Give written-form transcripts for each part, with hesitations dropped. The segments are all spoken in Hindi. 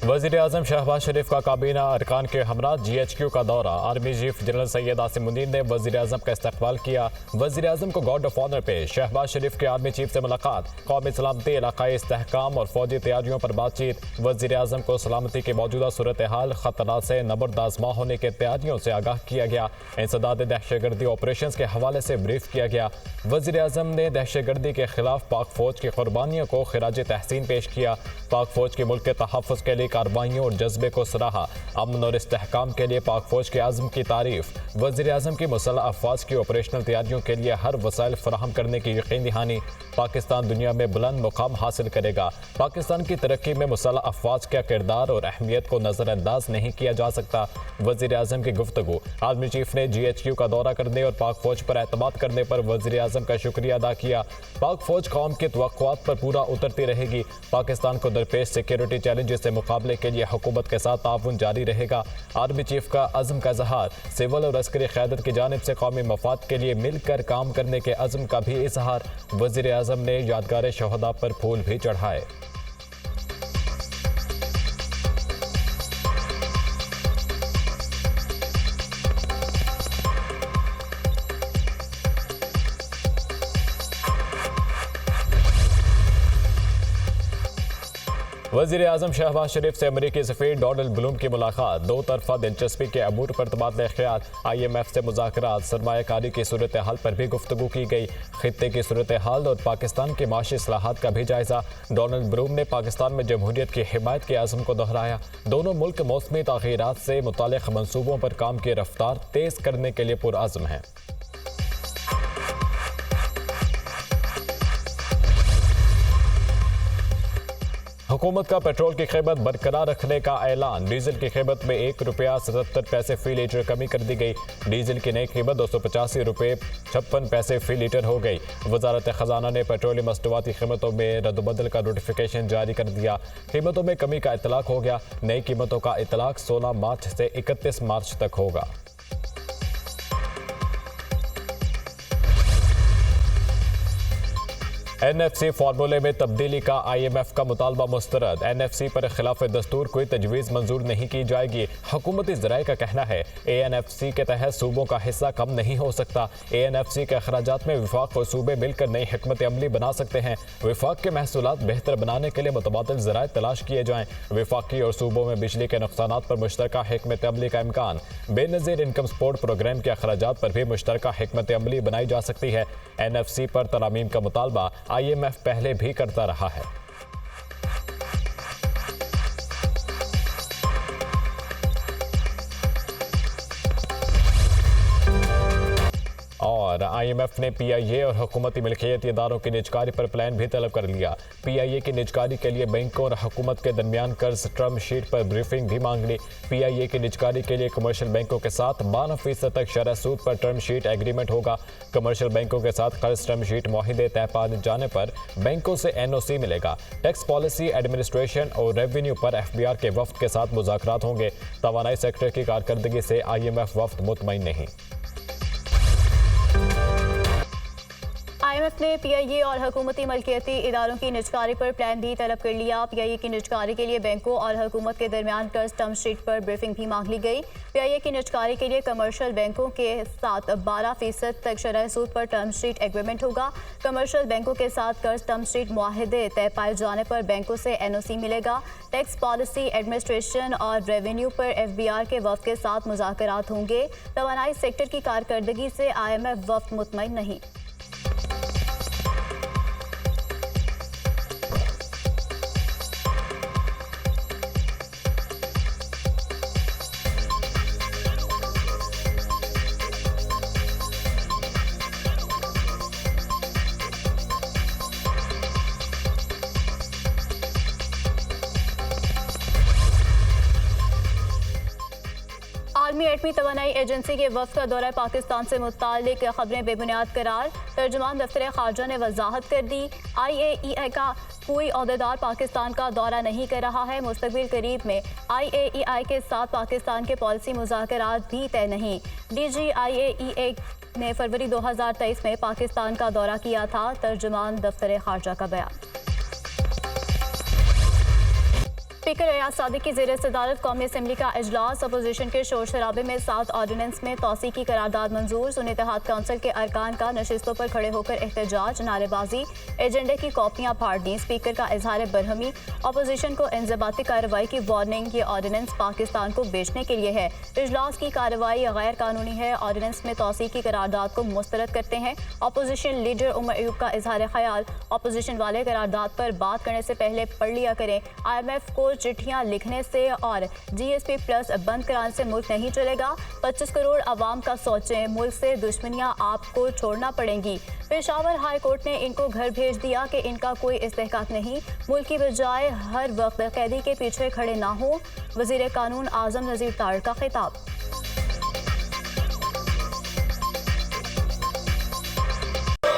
वज़ीर आज़म शहबाज शरीफ का काबीना अरकान के हमरा GHQ का दौरा। Army chief general Syed Asim Munir ने वज़ीर आज़म का इस्तकबाल किया। वज़ीर आज़म को गार्ड ऑफ ऑनर पेश। शहबाज शरीफ के आर्मी चीफ से मुलाकात। कौमी सलामती, इलाकाई इस्तेहकाम और फौजी तैयारियों पर बातचीत। वज़ीर आज़म को सलामती की मौजूदा सूरत हाल, खतरनात से नबरदाज़मा होने की तैयारियों से आगाह किया गया। इंसदाद दहशतगर्दी ऑपरेशन के हवाले से ब्रीफ किया गया। वज़ीर आज़म ने दहशतगर्दी के खिलाफ पाक फौज की कुर्बानियों को खिराज तहसीन पेश किया। पाक फौज की मुल्क के तहफ़्फ़ुज़ के लिए कार्रवाइयों और जज्बे को सराहा। अमन और इस्तेहकाम के लिए पाक फौज के आज़म की तारीफ। वज़ीर आज़म की मुसल्लह अफ़वाज की ऑपरेशनल तैयारियों के लिए हर वसाइल फराहम करने की यकीन दहानी। पाकिस्तान दुनिया में बुलंद मुकाम हासिल करेगा। पाकिस्तान की तरक्की में मुसल्लह अफ़वाज का किरदार और अहमियत को नज़रअंदाज नहीं किया जा सकता। वज़ीर आज़म की गुफ्तगू। आर्मी चीफ ने GHQ का दौरा करने और पाक फौज पर एतमाद करने पर वज़ीर आज़म का शुक्रिया अदा किया। पाक फौज कौम के तवक्कुआत पर पूरा उतरती रहेगी। पाकिस्तान को दरपेश सिक्योरिटी चैलेंजेस से मुकाबले के लिए हुकूमत के साथ ताउन जारी रहेगा। आर्मी चीफ का अज़्म का इज़हार। सिविल और अस्करी क़यादत की जानिब से कौमी मफाद के लिए मिलकर काम करने के अज़्म का भी इज़हार। वज़ीर आज़म ने यादगार शहदा पर फूल भी चढ़ाए। वज़ीर आज़म शहबाज शरीफ से अमरीकी सफ़ीर डोनाल्ड ब्लूम की मुलाकात। दो तरफा दिलचस्पी के अमूर पर तबादला ख्याल। IMF से मुज़ाकरात। सरमायाकारी की सूरत हाल पर भी गुफ्तगू की गई। खित्ते की सूरत हाल और पाकिस्तान की माशी इस्लाहात का भी जायज़ा। डोनाल्ड ब्लूम ने पाकिस्तान में जमहूरियत की हिमायत के आज़म को दोहराया। दोनों मुल्क मौसमी तग़यीरात से मुताल्लिक़ मनसूबों पर काम की रफ्तार तेज़ करने के लिए पुरअज़्म हैं। हुकूमत का पेट्रोल की कीमत बरकरार रखने का ऐलान। डीजल की कीमत में ₹1.77 फी लीटर कमी कर दी गई। डीजल की नई कीमत ₹285.56 फी लीटर हो गई। वजारत खजाना ने पेट्रोलियम मसनूआत की कीमतों में रद्दबदल का नोटिफिकेशन जारी कर दिया। कीमतों में कमी का इतलाक हो गया। नई कीमतों का इतलाक 16 मार्च से 31 मार्च तक होगा। NFC फार्मूले में तब्दीली का IMF का मुतालबा मुस्तरद। NFC पर खिलाफ दस्तूर कोई तजवीज़ मंजूर नहीं की जाएगी। हुकूमती ज़राए का कहना है ANFC के तहत सूबों का हिस्सा कम नहीं हो सकता। ANFC के अखराजात में विफाक और सूबे मिलकर नई हिकमत अमली बना सकते हैं। विफाक के महसूलात बेहतर बनाने के लिए मुतबादिल ज़राए तलाश किए जाएँ। विफाकी और सूबों में बिजली के नुकसानात पर मुश्तरका हिकमत अमली का इम्कान। बेनज़ीर इनकम सपोर्ट प्रोग्राम के अखराजात पर भी मुश्तरका हिकमत अमली बनाई जा सकती है। NFC पर तरामीम का मुतालबा IMF पहले भी करता रहा है। और IMF ने PIA और हुकूमती मिल्कियती इदारों की निजकारी पर प्लान भी तलब कर लिया। PIA की निजकारी के लिए बैंकों और हुकूमत के दरमियान कर्ज टर्म शीट पर ब्रीफिंग भी मांग ली। PIA की निजकारी के लिए कमर्शियल बैंकों के साथ 12% तक शरह सूद पर टर्म शीट एग्रीमेंट होगा। कमर्शियल बैंकों के साथ कर्ज टर्म शीट मुआहिदे तय पा जाने पर बैंकों से NOC मिलेगा। टैक्स पॉलिसी, एडमिनिस्ट्रेशन और रेवेन्यू पर FBR के वफ्द के साथ मुज़ाकरात होंगे। तवानाई सेक्टर की कारकर्दगी से IMF वफ्द मुतमईन नहीं। IMF ने PIA और हुकूमती मलकियती इदारों की निजकारी पर प्लान भी तलब कर लिया। PIA की निजकारी के लिए बैंकों और हुकूमत के दरमियान कर्ज टर्म शीट पर ब्रीफिंग भी मांग ली गई। PIA की निजकारी के लिए कमर्शियल बैंकों के साथ 12% तक शरह सूद पर टर्म शीट एग्रीमेंट होगा। कमर्शियल बैंकों के साथ कर्ज टर्म शीट मुआहिदे तय पाए जाने पर बैंकों से NOC मिलेगा। टैक्स पॉलिसी, एडमिनिस्ट्रेशन और रेवेन्यू पर FBR के वफ्द के साथ मुज़ाकरात होंगे। तवानाई सेक्टर की कारकर्दगी से IMF वफ्द मुतमईन नहीं। आर्मी एटमी तवानाई एजेंसी के वफ़द का दौरा पाकिस्तान से मुताल्लिक खबरें बेबुनियाद करार। तर्जुमान दफ्तर खारजा ने वजाहत कर दी। IAEA का कोई ओहदेदार पाकिस्तान का दौरा नहीं कर रहा है। मुस्तकबिल करीब में IAEA के साथ पाकिस्तान के पॉलिसी मुज़ाकरात भी तय नहीं। DG IAEA ने फरवरी 2023 में पाकिस्तान का दौरा किया था। तर्जुमान दफ्तर खारजा का बयान। स्पीकर अयाज सादिक की ज़ेर सदारत कौमी असम्बली का इजलास। अपोजिशन के शोर शराबे में 7 ऑर्डिनेंस में तोसी की करारदाद मंजूर। सुन्नी इत्तेहाद काउंसिल के अरकान का नशिस्तों पर खड़े होकर एहतजाज, नारेबाजी, एजेंडे की कॉपियां फाड़ दी। स्पीकर का इजहार बरहमी, अपोजिशन को इंजबाती कार्रवाई की वार्निंग। ये ऑर्डिनेंस पाकिस्तान को बेचने के लिए है। इजलास की कार्रवाई गैर कानूनी है। ऑर्डिनेंस में तोसी की करारदाद को मुस्तरद करते हैं। अपोजिशन लीडर उमर अयूब का इजहार ख्याल, अपोजिशन वाले करारदाद पर बात करने से पहले पढ़ लिया करें। IMF को चिट्ठियां लिखने से और GSP प्लस बंद कराने से मुल्क नहीं चलेगा। 25 करोड़ आवाम का सोचें, मुल्क से दुश्मनियां आपको छोड़ना पड़ेंगी। पेशावर हाई कोर्ट ने इनको घर भेज दिया कि इनका कोई इस्तेहकाक नहीं, मुल्क की बजाय हर वक्त कैदी के पीछे खड़े ना हो। वजीर कानून आजम नजीर तारिक का खिताब।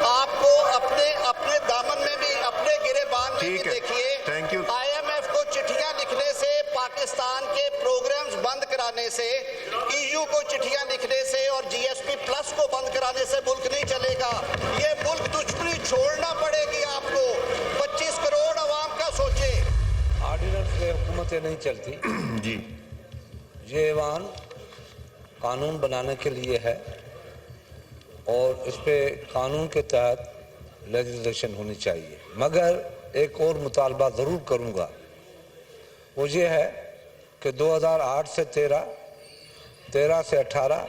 आपको अपने अपने दामन में भी, अपने गिरेबान में भी देखिए। Thank you. IMF को चिट्ठियां लिखने से, पाकिस्तान के प्रोग्राम्स बंद कराने से, EU को चिट्ठियां लिखने से और GSP प्लस को बंद कराने से मुल्क नहीं चलेगा। ये मुल्क दुश्मनी छोड़ना पड़ेगी आपको। 25 करोड़ आवाम का सोचे। ऑर्डिनेंस से हुकूमतें नहीं चलती जी, ये ऐवान कानून बनाने के लिए है और इस पे कानून के तहत लेजिस्लेशन होनी चाहिए। मगर एक और मुतालबा ज़रूर करूँगा, वो ये है कि 2008 से 13, 13 से 18,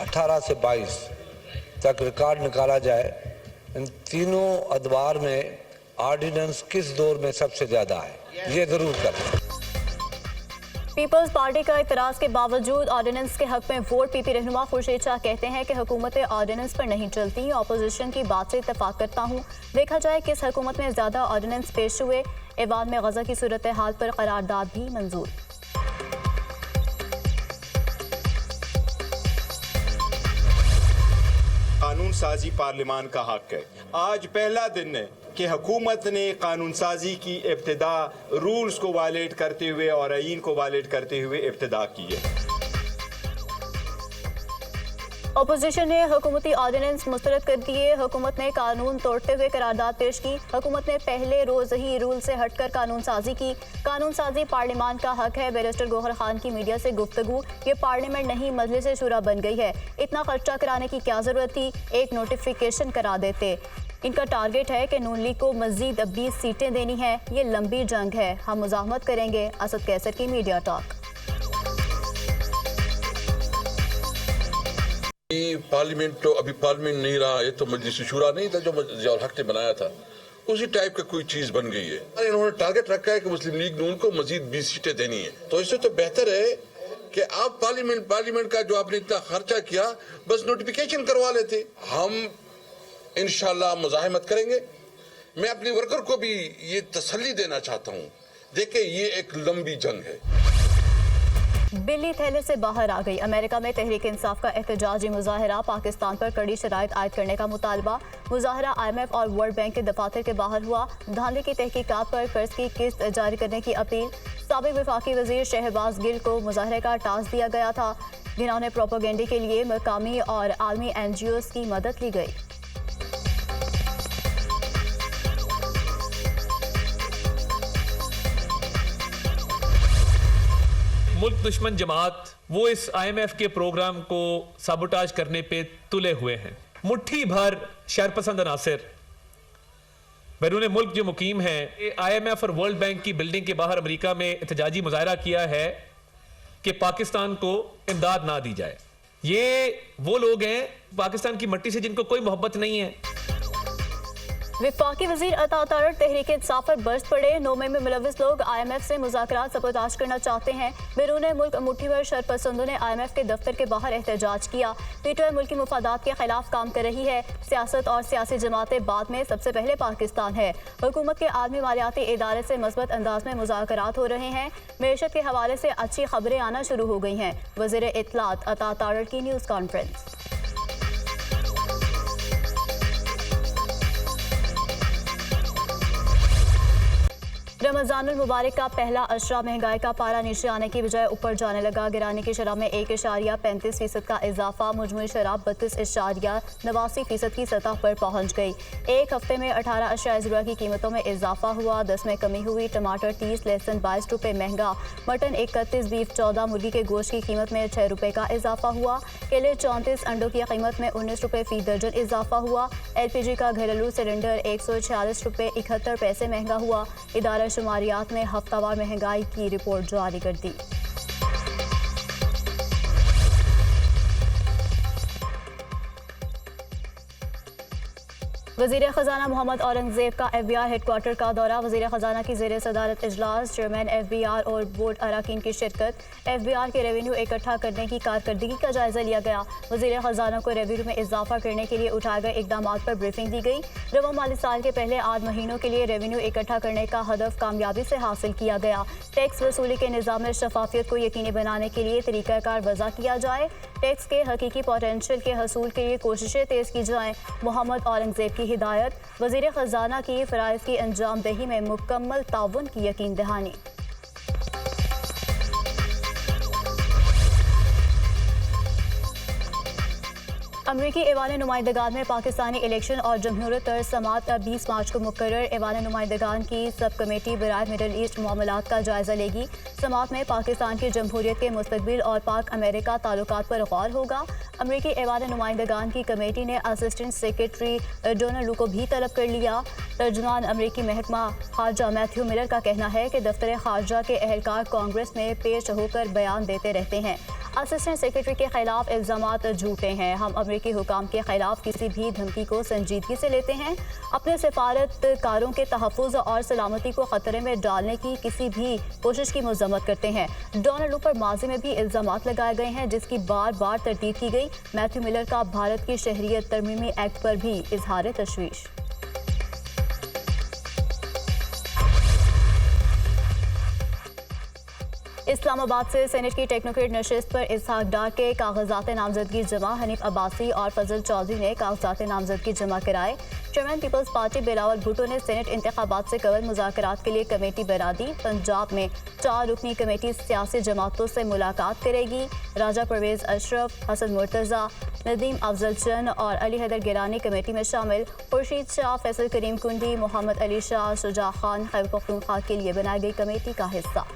18 से 22 तक रिकॉर्ड निकाला जाए। इन तीनों अदवार में ऑर्डिनेंस किस दौर में सबसे ज़्यादा है, ये ज़रूर करें। पीपल्स पार्टी का इतराज़ के बावजूद ऑर्डिनेंस के हक में वोट। PP रहनुमा खुर्शीद शाह कहते हैं कि हुकूमतें ऑर्डिनेंस पर नहीं चलती। अपोजिशन की बात से इत्तफाक करता हूँ। देखा जाए किस हुकूमत में ज़्यादा ऑर्डिनेंस पेश हुए। ऐवान में गजा की सूरत हाल पर करारदाद भी मंजूर। कानून साजी पार्लियामान का हक है। आज पहला दिन है कि हुकूमत ने कानून साजी की इब्तिदा रूल्स को वायलेट करते हुए और आईन को वायलेट करते हुए इब्तिदा की है। अपोजिशन ने हुकूमती ऑर्डिनेंस मुस्तरद कर दिए। हुकूमत ने कानून तोड़ते हुए करारदाद पेश की। हुकूमत ने पहले रोज ही रूल से हटकर कानून साजी की। कानून साजी पार्लियामान का हक है। बैरिस्टर गौहर खान की मीडिया से गुफ्तगू, ये पार्लियामेंट नहीं मजलिस शूरा बन गई है। इतना खर्चा कराने की क्या जरूरत थी, एक नोटिफिकेशन करा देते। इनका टारगेट है कि नून लीग को मजीद 20 सीटें देनी है। ये लंबी जंग है, हम मुजाहमत करेंगे। असद कैसर की मीडिया टॉक। पार्लियामेंट तो अभी पार्लियामेंट नहीं रहा है, तो मजलिस शूरा नहीं था जो ज़ियाउल हक ने बनाया था, उसी टाइप का कोई चीज बन गई है। इन्होंने टारगेट रखा है कि मुस्लिम लीग नून को मजीद 20 सीटें देनी है। तो इससे तो बेहतर है कि आप पार्लियामेंट का जो आपने इतना खर्चा किया, बस नोटिफिकेशन करवा लेते। हम इंशाल्लाह मुजाहिमत करेंगे। मैं अपने वर्कर को भी ये तसल्ली देना चाहता हूँ, देखिए ये एक लंबी जंग है। बिल्ली थैले से बाहर आ गई। अमेरिका में तहरीक इंसाफ का एहतजाजी मुजाहरा। पाकिस्तान पर कड़ी शराइत आयद करने का मुतालबा। मुजाहरा IMF और वर्ल्ड बैंक के दफातर के बाहर हुआ। धांधली की तहकीकात पर कर्ज की किस्त जारी करने की अपील। साबिक वफाकी वजीर शहबाज गिल को मुजाहरे का टास्क दिया गया था। घिनौने प्रोपेगेंडे के लिए मकामी और आलमी NGOs की मदद ली गई। मुल्क दुश्मन जमात वो इस IMF के प्रोग्राम को साबोटाज करने पे तुले हुए हैं। मुट्ठी भर शरपसंद अनासिर बैरून मुल्क जो मुकीम हैं, IMF और वर्ल्ड बैंक की बिल्डिंग के बाहर अमेरिका में एहतजाजी मुजाहरा किया है कि पाकिस्तान को इमदाद ना दी जाए। ये वो लोग हैं पाकिस्तान की मट्टी से जिनको कोई मोहब्बत नहीं है। वफाकी वजीर अता तारड़ तहरीक इंसाफ पर बरस पड़े। नोमे में मुलविस लोग IMF से मुज़ाकरात सबोताज करना चाहते हैं। बैरून मुल्क मुट्ठी भर शरपसंदों ने IMF के दफ्तर के बाहर एहतजाज किया। PTI मुल्की मुफादात के खिलाफ काम कर रही है। सियासत और सियासी जमातें बाद में, सबसे पहले पाकिस्तान है। हुकूमत के आलमी मालियाती इदारे से मस्बत अंदाज में मुज़ाकरात हो रहे हैं। मैशत के हवाले से अच्छी खबरें आना शुरू हो गई हैं। वज़ीर इत्तलात अता तारड़ की न्यूज़ कॉन्फ्रेंस। रमजानुल मुबारक का पहला अशरा महंगाई का पारा नीचे आने की बजाय ऊपर जाने लगा। गिराने की शरह में 1.35% का इजाफा, मजमूई शराब 32.89% की सतह पर पहुंच गई। एक हफ्ते में 18 अशिया ज़रूरत की कीमतों में इजाफा हुआ, 10 में कमी हुई। टमाटर 30, लहसुन 22 रुपये महंगा, मटन 31, बीफ 14, मुर्गी के गोश्त की कीमत में 6 रुपये का इजाफा हुआ। केले 34, अंडों की कीमत में 19 रुपये फी दर्जन इजाफा हुआ। LPG का घरेलू सिलेंडर 146 रुपये 71 पैसे महंगा हुआ। इदारा शुमारियात ने हफ्तावार महंगाई की रिपोर्ट जारी कर दी। वज़ीर ख़जाना मोहम्मद औरंगज़ेब का FBI हेडक्वार्टर का दौरा। वज़ीर ख़जाना की ज़ेर सदारत इजलास, चेयरमैन FBR और बोर्ड अराकीन की शिरकत। FBR के रेवेन्यू इकट्ठा करने की कारकर्दगी का जायजा लिया गया। वज़ीर ख़जाना को रेवेन्यू में इजाफा करने के लिए उठाए गए इकदाम पर ब्रीफिंग दी गई। रवा माली साल के पहले 8 महीनों के लिए रेवेन्यू इकट्ठा करने का हदफ कामयाबी से हासिल किया गया। टैक्स वसूली के निज़ाम में शफाफियत को यकीनी बनाने के लिए तरीक़ाकार वज़ा किया जाए। टैक्स के हकीकी पोटेंशियल के हसूल के लिए कोशिशें तेज़ की जाएँ। मोहम्मद औरंगज़ेब की हिदायत। वज़ीर ख़जाना की फ़राइज़ की अंजामदही में मुकम्मल ताउन की यकीन दहानी। अमरीकी ऐवान नुमाइंदगान में पाकिस्तानी इलेक्शन और जमहूरियत तर्ज समात 20 मार्च को मुकर्रर। ऐवान नुमाइंदगान की सब कमेटी बराए मिडल ईस्ट मामलात का जायजा लेगी। समात में पाकिस्तान की जमहूरियत के मुस्तकबिल और पाक अमेरिका ताल्लुकात पर गौर होगा। अमरीकी ऐवान नुमाइंदगान की कमेटी ने असिस्टेंट सेक्रेटरी डोनाल्ड लू को भी तलब कर लिया। तर्जुमान अमरीकी महकमा खारजा मैथ्यू मिलर का कहना है कि दफ्तर खारजा के अहलकार कांग्रेस में पेश होकर बयान देते रहते हैं। असिस्टेंट सेक्रेटरी के खिलाफ इल्ज़ामात झूठे हैं। हम अमरीकी हुकाम के खिलाफ किसी भी धमकी को संजीदगी से लेते हैं। अपने सफारतकारों के तहफ़्फ़ुज़ और सलामती को ख़तरे में डालने की किसी भी कोशिश की मज़म्मत करते हैं। डोनाल्ड लू पर माजी में भी इल्ज़ामात लगाए गए हैं, जिसकी बार बार तरदीद की गई। मैथ्यू मिलर का भारत की शहरियत तरमीमी एक्ट पर भी इजहार तशवीश। इस्लामाबाद से सेनेट की टेक्नोक्रेट नशिस्त पर इसहाक डार के कागजात नामजदगी जमा। हनीफ अब्बासी और फजल चौधरी ने कागजात नामजदगी जमा कराए। Chairman peoples party Bilawal Bhutto ने सेनेट इंतखाबात से कबल मुज़ाकरात के लिए कमेटी बना दी। पंजाब में 4 रुकनी कमेटी सियासी जमातों से मुलाकात करेगी। राजा परवेज़ अशरफ, हसन मुर्तज़ा, नदीम अफजल चंद और अली हैदर गिलानी कमेटी में शामिल। खुर्शीद शाह, फैसल करीम कुंडी, मोहम्मद अली शाह, शुजा खान खैबर पख्तूनख्वा के लिए बनाई गई कमेटी का हिस्सा।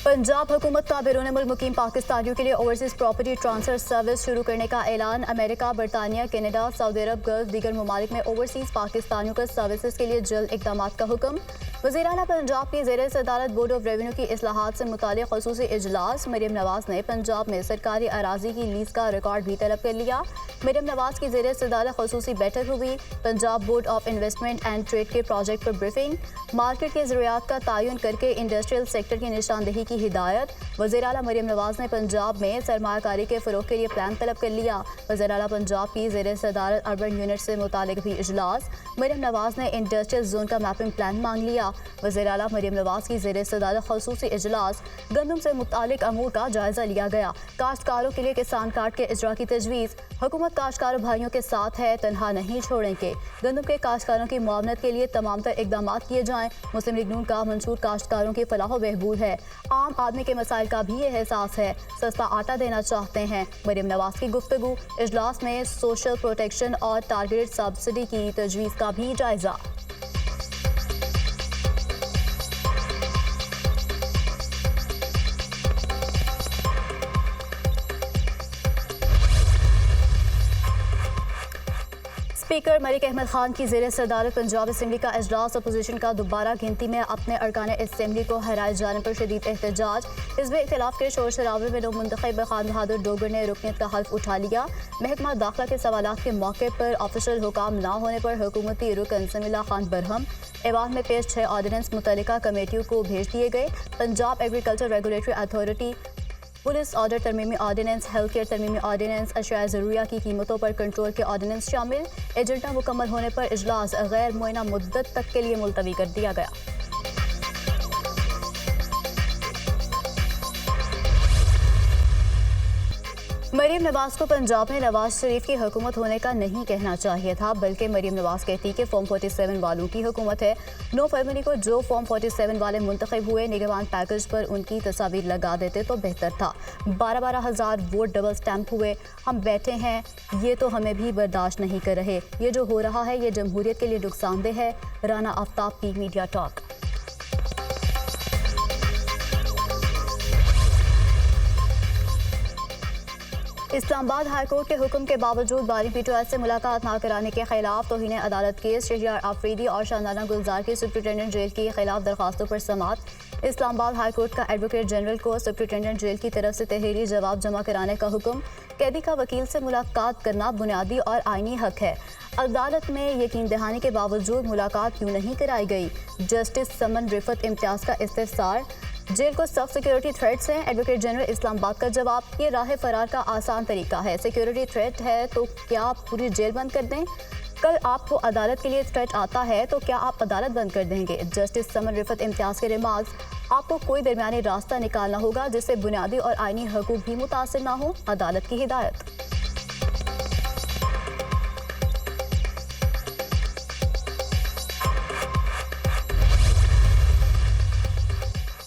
पंजाब हुकूमत का बैरून मुल्क मुकीम पाकिस्तानियों के लिए ओवरसीज प्रॉपर्टी ट्रांसफर सर्विस शुरू करने का ऐलान। अमेरिका, बरतानिया, कनाडा, सऊदी अरब, गल्फ, दीगर ममालिक में ओवरसीज पाकिस्तानियों का सर्विसेज के लिए जल्द इकदाम का हुक्म। वज़ीर आला पंजाब की ज़ेर सदारत बोर्ड ऑफ रेवेन्यू की इस्लाहात से मुतालिक ख़ुसूसी इजलास। मरियम नवाज़ ने पंजाब में सरकारी अराजी की लीज का रिकॉर्ड भी तलब कर लिया। मरियम नवाज़ की ज़ेर सदारत ख़ुसूसी बैठक हुई। Punjab board of investment and trade के प्रोजेक्ट पर ब्रीफिंग। मार्केट के ज़रूरियात का तयन करके इंडस्ट्रियल सेक्टर की निशानदेही की हिदायत। वज़ीर आला मरियम नवाज़ ने पंजाब में सरमायाकारी के फ़रोग़ के लिए प्लान तलब कर लिया। वज़ीर आला पंजाब की ज़ेर सदारत अर्बन यूनिट से मुतालिक भी इजलास। मरियम नवाज़ ने इंडस्ट्रियल जोन का मैपिंग प्लान मांग लिया। वज़ीर आला मरियम नवाज़ की ज़ेर सदारत ख़ुसूसी इजलास। गंदम से मुतालिक अमूर का जायजा लिया गया। काश्तकारों के लिए किसान कार्ड के इजरा की तजवीज़। हुकूमत काश्तकारों भाइयों के साथ है, तनहा नहीं छोड़ेंगे। गंदम के काश्तकारों की मुआवनत के लिए तमाम तर इकदाम किए जाएँ। मुस्लिम लीग नून का मंशूर काश्तकारों की फलाह व बहबूद है। आम आदमी के मसाइल का भी एहसास है। सस्ता आटा देना चाहते हैं। मरियम नवाज़ की गुफ्तगू। इजलास में सोशल प्रोटेक्शन और टारगेटेड सब्सिडी की तजवीज़ का भी जायजा। स्पीकर मलिक अहमद खान की ज़ेर सदारत पंजाब असम्बली का इजलास। अपोजिशन का दोबारा गिनती में अपने अरकान असम्बली को हराए जाने पर शदीद एहतजाज। हिज़्ब इख्तिलाफ के शोर शराबे में नवमुंतखब खान बहादुर डोगर ने रुकनीत का हल्फ उठा लिया। महकमा दाखिला के सवालात के मौके पर ऑफिशियल हुकाम न होने पर हुकूमती रुकन समीला खान बरहम। ऐवान में पेश 6 ऑर्डिनेंस मुतल्लिका कमेटियों को भेज दिए गए। Punjab agriculture regulatory authority, police order तरमीमी ऑर्डिनेंस, हेल्थ केयर तरमीमी ऑर्डिनेंस, अशिया ज़रूरिया की कीमतों पर कंट्रोल के ऑर्डिनेंस शामिल। एजेंडा मुकम्मल होने पर इजलास गैर मुअय्यना मुद्दत तक के लिए मुलतवी कर दिया गया। मरीम नवाज को पंजाब में नवाज शरीफ की हुकूमत होने का नहीं कहना चाहिए था, बल्कि मरीम नवाज कहती कि फॉर्म 47 वालों की हुकूमत है। 9 फरवरी को जो फॉर्म 47 वाले मुंतखब हुए, निगरान पैकेज पर उनकी तस्वीर लगा देते तो बेहतर था। 12-12 हज़ार वोट डबल स्टैंप हुए। हम बैठे हैं, ये तो हमें भी बर्दाश्त नहीं कर रहे। ये जो हो रहा है ये जमहूरियत के लिए नुकसानदेह है। राना आफ्ताब की मीडिया टॉक। इस्लामाबाद हाईकोर्ट के हुक्म के बावजूद बारी पीटीआई से मुलाकात न कराने के खिलाफ तौहीन अदालत केस, शहरियार आफरीदी और शानदाना गुलजार की सुप्रिटेंडेंट जेल के खिलाफ दरखास्तों पर समाअत। इस्लामाबाद हाईकोर्ट का एडवोकेट जनरल को सुप्रिटेंडेंट जेल की तरफ से तहरीरी जवाब जमा कराने का हुक्म। कैदी का वकील से मुलाकात करना बुनियादी और आईनी हक है। अदालत में यकीन दहानी के बावजूद मुलाकात क्यों नहीं कराई गई? जस्टिस समन रिफत इम्तियाज का इस्तिफसार। जेल को सख्त सिक्योरिटी थ्रेट्स हैं। एडवोकेट जनरल इस्लामाबाद का जवाब, ये राह फरार का आसान तरीका है। सिक्योरिटी थ्रेट है तो क्या आप पूरी जेल बंद कर दें? कल आपको अदालत के लिए थ्रेट आता है तो क्या आप अदालत बंद कर देंगे? जस्टिस समन रिफत इम्तियाज के रिमार्क्स, आपको कोई दरमियानी रास्ता निकालना होगा जिससे बुनियादी और आईनी हकूक भी मुतासिर ना हो। अदालत की हिदायत।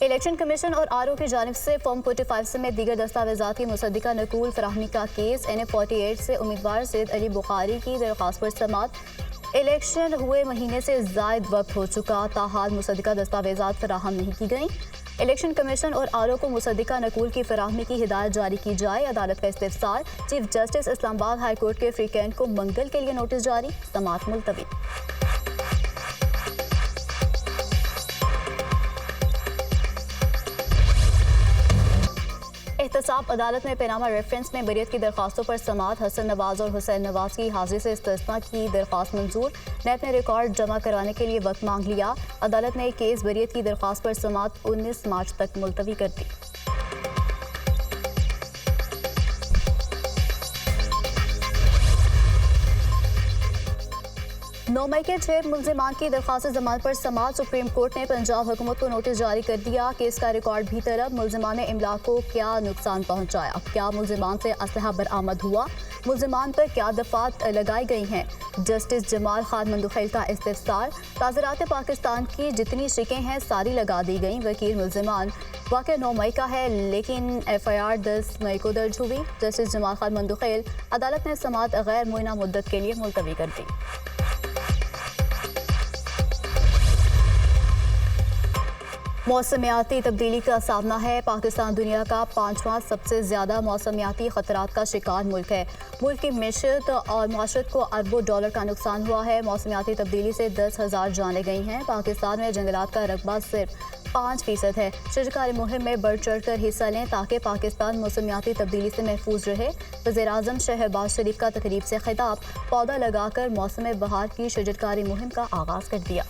इलेक्शन कमीशन और आरओ की जानिब से फॉर्म 45 समेत दीगर दस्तावेजात की मुसद्दिका नकूल फराहमी का केस। NA 48 से उम्मीदवार सैयद अली बुखारी की दरख्वास्त पर समाअत। इलेक्शन हुए महीने से ज़ायद वक्त हो चुका, ताहाल मुसद्दिका दस्तावेजात फराहम नहीं की गई। इलेक्शन कमीशन और आरओ को मुसद्दिका नकूल की फराहमी की हिदायत जारी की जाए। अदालत का इस्तिफसार। Chief justice Islamabad high court के फ्री कैंट को मंगल के लिए नोटिस जारी। समाअत मुलतवी। एहतसाब अदालत में पैनामा रेफरेंस में बरियत की दरखास्तों पर समाअत। हसन नवाज और हुसैन नवाज की हाजिरी से इस्तिस्ना की दरखास्त मंजूर। नैब ने रिकॉर्ड जमा कराने के लिए वक्त मांग लिया। अदालत ने केस बरियत की दरखास्त पर समाअत 19 मार्च तक मुलतवी कर दी। 9 मई के 6 मुल्जिमान की दरख्वास्त जमानत पर समाअत। सुप्रीम कोर्ट ने पंजाब हुकूमत को नोटिस जारी कर दिया। केस का रिकॉर्ड भी तलब। मुल्जिमान ने इमला को क्या नुकसान पहुंचाया? क्या मुल्जिमान से असलहा बरामद हुआ? मुल्जिमान पर क्या दफात लगाई गई हैं? जस्टिस जमाल खान मंदुखैल का इस्तिफसार। ताज़रात पाकिस्तान की जितनी शिकें हैं सारी लगा दी गई। वकील मुल्जिमान, वाक़या 9 मई का है लेकिन FIR 10 मई को दर्ज हुई। जस्टिस जमाल खान मंदुखैल। अदालत ने समाअत गैर मुइना मुद्दत के लिए मुलतवी कर दी। मौसमियाती तब्दीली का सामना है। पाकिस्तान दुनिया का 5वां सबसे ज़्यादा मौसमियाती ख़तरात का शिकार मुल्क है। मुल्क की मैशत और माशरत को अरबों डॉलर का नुकसान हुआ है। मौसमियाती तब्दीली से 10,000 जानें गई हैं। पाकिस्तान में जंगलात का रकबा सिर्फ 5% है। शजरकारी मुहिम में बढ़ चढ़ कर हिस्सा लें ताकि पाकिस्तान मौसमियाती तब्दीली से महफूज रहे। वज़ीर-ए-आज़म शहबाज शरीफ का तकरीब से खिताब। पौधा लगाकर मौसम बहार की शजरकारी मुहिम का आगाज़ कर दिया।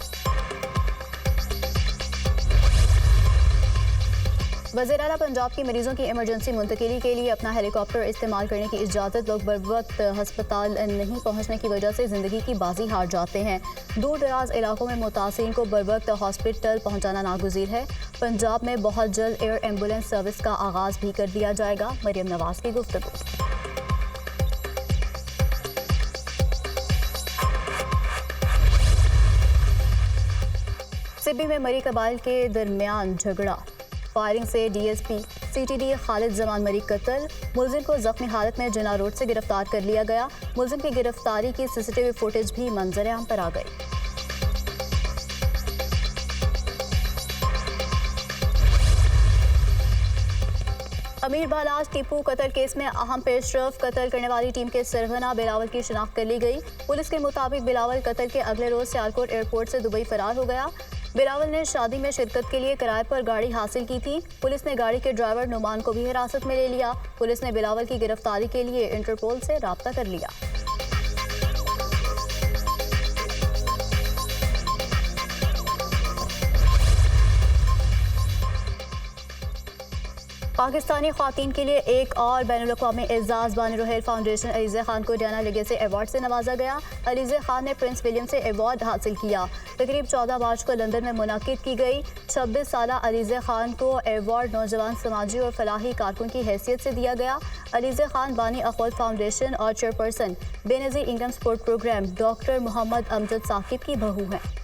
वज़ीर-ए-आला पंजाब की मरीजों की इमरजेंसी मुंतकिली के लिए अपना हेलीकॉप्टर इस्तेमाल करने की इजाज़त। लोग बर वक्त हस्पताल नहीं पहुँचने की वजह से ज़िंदगी की बाजी हार जाते हैं। दूर दराज इलाकों में मुतासिरीन को बर वक्त हॉस्पिटल पहुँचाना नागुज़ीर है। पंजाब में बहुत जल्द एयर एम्बुलेंस सर्विस का आगाज़ भी कर दिया जाएगा। मरियम नवाज की गुफ्तगू। सिब्बी में मरी कबाइल के दरमियान झगड़ा। फायरिंग से DSP CTD खालिद जमान मरी कत्ल। मुलजिम को जख्मी हालत में जिना रोड से गिरफ्तार कर लिया गया। मुलजिम की गिरफ्तारी की CCTV फुटेज भी मंजर आम पर आ गई। अमीर बालाज टीपू कत्ल केस में अहम पेशरफ। कत्ल करने वाली टीम के सरगना बिलावल की शिनाख्त कर ली गई। पुलिस के मुताबिक बिलावल कत्ल के अगले रोज सियालकोट एयरपोर्ट से दुबई फरार हो गया। बिलावल ने शादी में शिरकत के लिए किराए पर गाड़ी हासिल की थी। पुलिस ने गाड़ी के ड्राइवर नुमान को भी हिरासत में ले लिया। पुलिस ने बिलावल की गिरफ्तारी के लिए इंटरपोल से राब्ता कर लिया। पाकिस्तानी ख़वातीन के लिए एक और बैनुल-अक़वामी एज़ाज़ बानी रोहेल फाउंडेशन अलीज़े खान को डायना लेगेसी अवार्ड से नवाजा गया। अलीज़े खान ने प्रिंस विलियम से अवार्ड हासिल किया। तकरीब 14 मार्च को लंदन में मुनाकिद की गई। 26 साला अलीज़े खान को अवार्ड नौजवान समाजी और फलाही कारकुन की हैसियत से दिया गया। अलीज़े खान बानी अखवल फाउंडेशन और chairperson Benazir income support programme doctor Mohammad Amjad Saqib की बहू हैं।